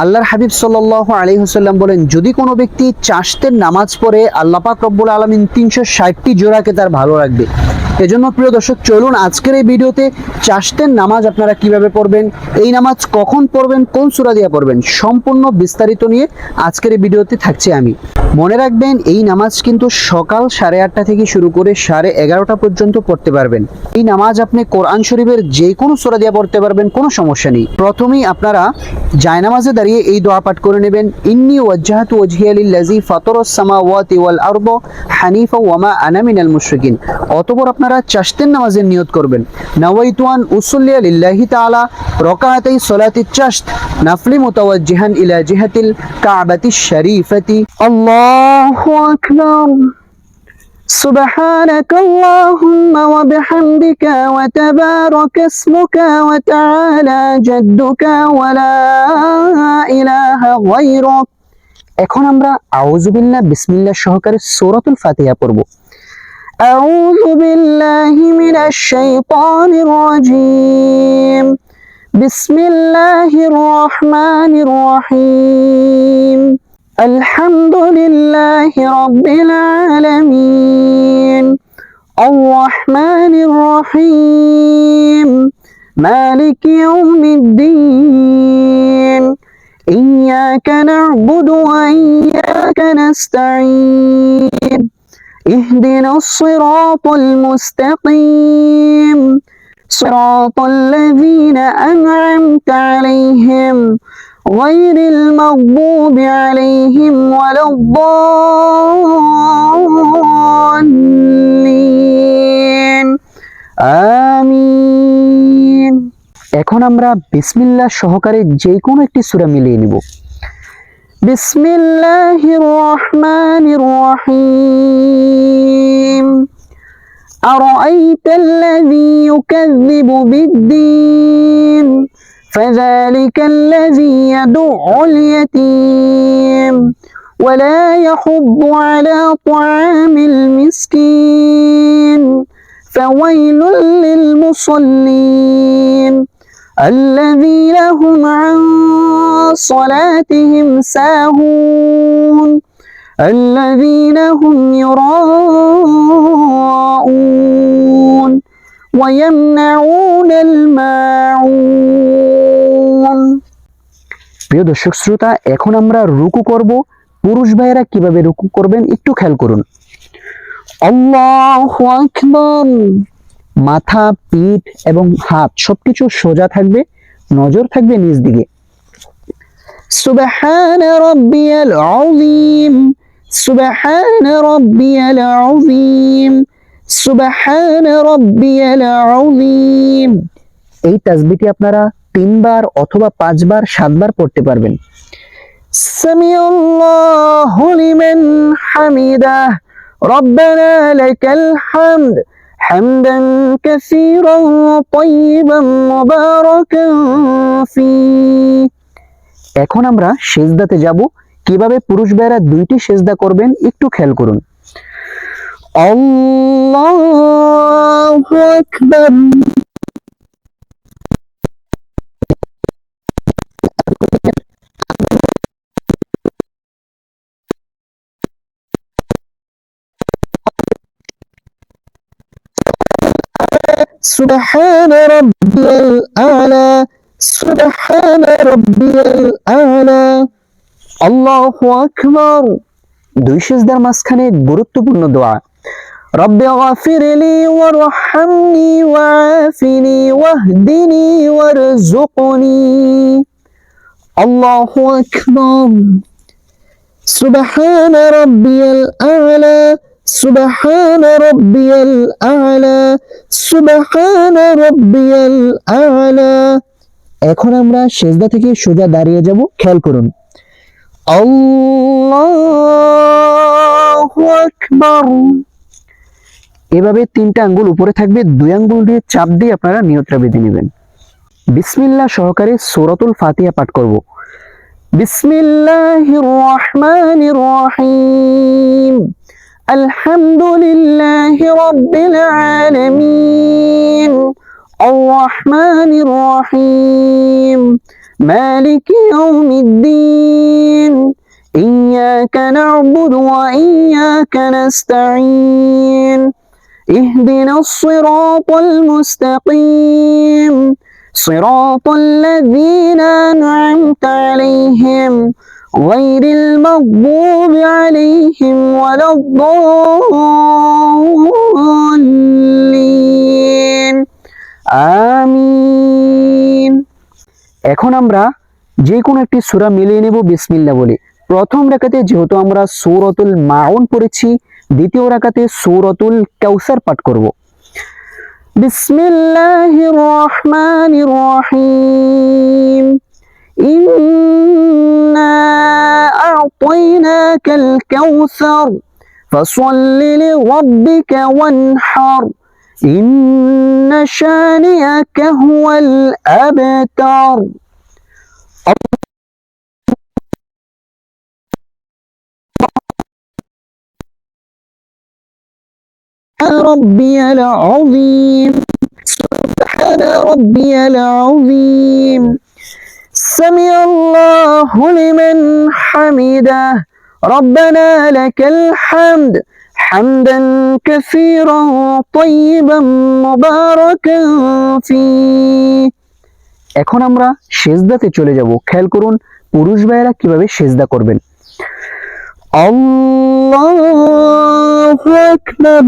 আল্লাহর হাবিব সাল্লাল্লাহু আলাইহি ওয়াসাল্লাম বলেন, যদি কোনো ব্যক্তি চাশতের নামাজ পড়ে আল্লাহ পাক রব্বুল আলামিন 360টি জোড়াকে তার ভালো রাখবে। এজন্য প্রিয় দর্শক, চলুন আজকের এই ভিডিওতে চাশতের নামাজ আপনারা কিভাবে পড়বেন, এই নামাজ কখন পড়বেন, কোন সূরা দিয়ে পড়বেন, সম্পূর্ণ বিস্তারিত নিয়ে আজকের এই ভিডিওতে থাকছি আমি। মনে রাখবেন, এই নামাজ কিন্তু সকাল 8:30 থেকে শুরু করে 11:30 পর্যন্ত পড়তে পারবেন। এই নামাজ আপনি কোরআন শরীফের যে কোনো সূরা দিয়ে পড়তে পারবেন, কোনো সমস্যা নেই। প্রথমেই আপনারা জায়নামাজে দাঁড়িয়ে এই দোয়া পাঠ করে নেবেন, ইন্নী ওয়াজ্জাহতু ওয়াজহিয়া লিল্লাযী ফাতারাস সামাওয়াতি ওয়াল আরদা হানিফা ওয়া মা আনা মিনাল মুশরিকিন। অতঃপর আপনারা চাশতের নামাজের নিয়ত করবেন, নাওয়াইতু আন উসাল্লিয়া লিল্লাহি তাআলা রাকাআতাই সালাতি চাশত নাফলি মুতাওয়াজ্জিহান ইলা জিহাতিল কাবাতিশ শরীফাতি। আল্লাহু আকবার। سبحانك اللهم وبحمدك وتبارك اسمك وتعالى جدك ولا إله غيرك। এখন আমরা আউযু বিল্লাহ বিসমিল্লাহ সহকারে সূরাতুল ফাতিহা পড়ব। আউযু বিল্লাহি মিনাশ শাইতানির রাজীম। বিসমিল্লাহির রহমানির রহিম। الحمد لله رب العالمين الرحمن الرحيم مالك يوم الدين إياك نعبد وإياك نستعين اهدنا الصراط المستقيم صراط الذين أنعمت عليهم غير المغضوب عليهم ولا الضالين আমিন। এখন আমরা বিসমিল্লাহ সহকারে যে কোনো একটি সূরা মিলিয়ে নিব। বিসমিল্লাহির রহমানির রহিম। আরাআইতাল্লাযী ইউকাযযিবু বিদ্দীন فذلك الذي يدع اليتيم ولا يحض على طعام المسكين فويل للمصلين الذين هم عن صلاتهم ساهون الذين هم يراءون ويمنعون الماعون। প্রিয় দর্শক শ্রোতা, এখন আমরা রুকু করব। পুরুষ ভাইয়েরা কিভাবে রুকু করবেন একটু খেয়াল করুন। আল্লাহু আকবার। মাথা, পিঠ এবং হাত সবকিছু সোজা থাকবে, নজর থাকবে নিচ দিকে। সুবহান রাব্বিয়াল আযীম। সুবহান রাব্বিয়াল আযীম। সুবহান রাব্বিয়াল আযীম। এই তাসবিহটি আপনারা 3 বার অথবা 5 বার 7 বার পড়তে পারবেন। সামিআল্লাহু লিমান হামিদাহ রব্বানা লাকাল হামদ হামদান কাসীরান তাইয়িবান মুবারাকান ফী। এখন আমরা সিজদাতে যাব। কিভাবে পুরুষ ভাইরা 2টি সিজদা করবেন একটু খেয়াল করুন। আল্লাহু আকবার। سبحان ربي الأعلى سبحان ربي الأعلى الله أكبر। 2 সিজদার মাঝখানে গুরুত্বপূর্ণ দোয়া, رب اغفر لي وارحمني وعافني واهدني وارزقني الله أكبر سبحان ربي الأعلى سبحان ربي الأعلى سبحان ربي الأعلى। এখন আমরা সিজদা থেকে সোজা দাঁড়িয়ে যাব, খেয়াল করুন। আল্লাহু আকবার। এভাবে 3টা আঙ্গুল উপরে থাকবে, 2 আঙ্গুল দিয়ে চাপ দিয়ে আপনারা নিয়তটা বেঁধে নেবেন। বিসমিল্লাহ সহকারে সূরাতুল ফাতিহা পাঠ করব। বিসমিল্লাহির রহমানির রহিম। আলহামদুলিল্লাহি রাব্বিল আলামিন আর রহমানির রহিম مالك يوم الدين إياك نعبد وإياك نستعين اهدنا الصراط المستقيم صراط الذين أنعمت عليهم غير المغضوب عليهم ولا الضالين আমিন। এখন আমরা যে কোনো একটি সূরা মিলিয়ে নেব বিসমিল্লাহ বলে। প্রথম রাকাতে যেহেতু আমরা সূরাতুল মাউন পড়েছি, দ্বিতীয় রাকাতে সূরাতুল কাউসার পাঠ করব। বিসমিল্লাহির রহমানির রহিম ইন্না আ'তাইনাকাল কাউসার ফাসাল্লি লিরাব্বিকা ওয়ানহার ইন্না শানিআকা হুয়াল আবতার। ربي العظيم سبحان ربي العظيم سمع الله لمن حمده ربنا لك الحمد حمدا كثيرا طيبا مباركا فيه। এখন আমরা সিজদাতে চলে যাব। খেয়াল করুন পুরুষ ভাইয়েরা কিভাবে সিজদা করবেন। আল্লাহু আকবার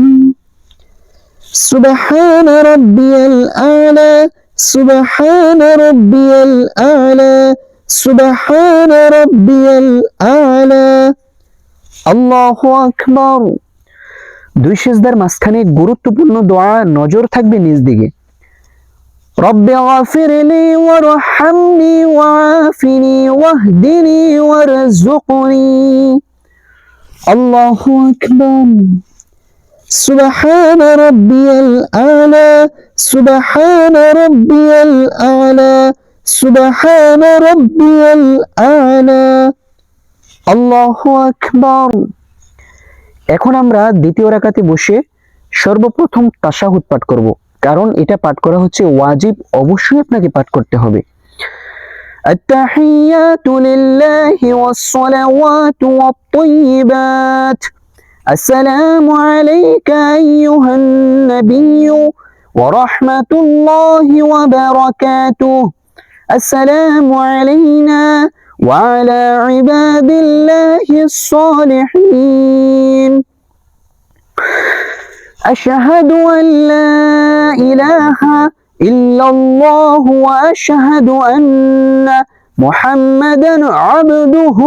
سبحان ربي الأعلى سبحان ربي الأعلى سبحان ربي الأعلى আল্লাহু আকবার। দুই সিজদার মাঝখানে গুরুত্বপূর্ণ দোয়া নজর থাকবে নিজ দিকে। রব্বি গফিরলি ওয়ারহামনি ওয়াআফিনি ওয়াহদিনি ওয়ারযুকনি। আল্লাহু আকবার। سبحان ربي الأعلى سبحان ربي الأعلى سبحان ربي الأعلى আল্লাহু আকবার। এখন আমরা দ্বিতীয় রাকাতে বসে সর্বপ্রথম তাশাহুদ পাঠ করব, কারণ এটা পাঠ করা হচ্ছে ওয়াজিব, অবশ্যই আপনাকে পাঠ করতে হবে। التحيات لله والصلوات والطيبات السلام عليك أيها النبي ورحمة الله وبركاته السلام علينا وعلى عباد الله الصالحين أشهد أن لا إله إلا الله وأشهد أن محمدا عبده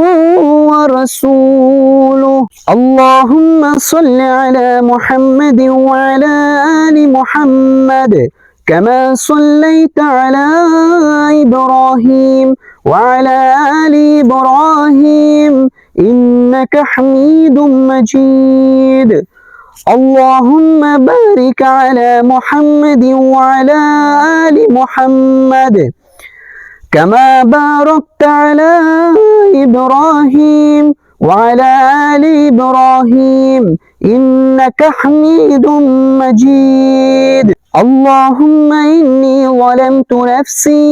ورسوله اللهم صل على محمد وعلى آل محمد كما صليت على إبراهيم وعلى آل إبراهيم إنك حميد مجيد اللهم بارك على محمد وعلى آل محمد كما باركت على إبراهيم وعلى آل إبراهيم إنك حميد مجيد اللهم إني ظلمت نفسي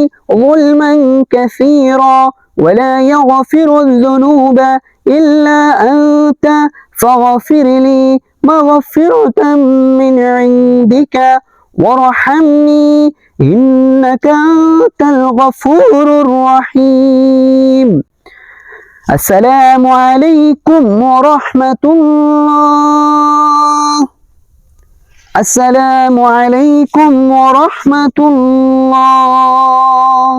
ظلما كثيرا ولا يغفر الذنوب إلا أنت فاغفر لي مغفرة من عندك وارحمني إنك أنت الغفور الرحيم السلام عليكم ورحمة الله السلام عليكم ورحمة الله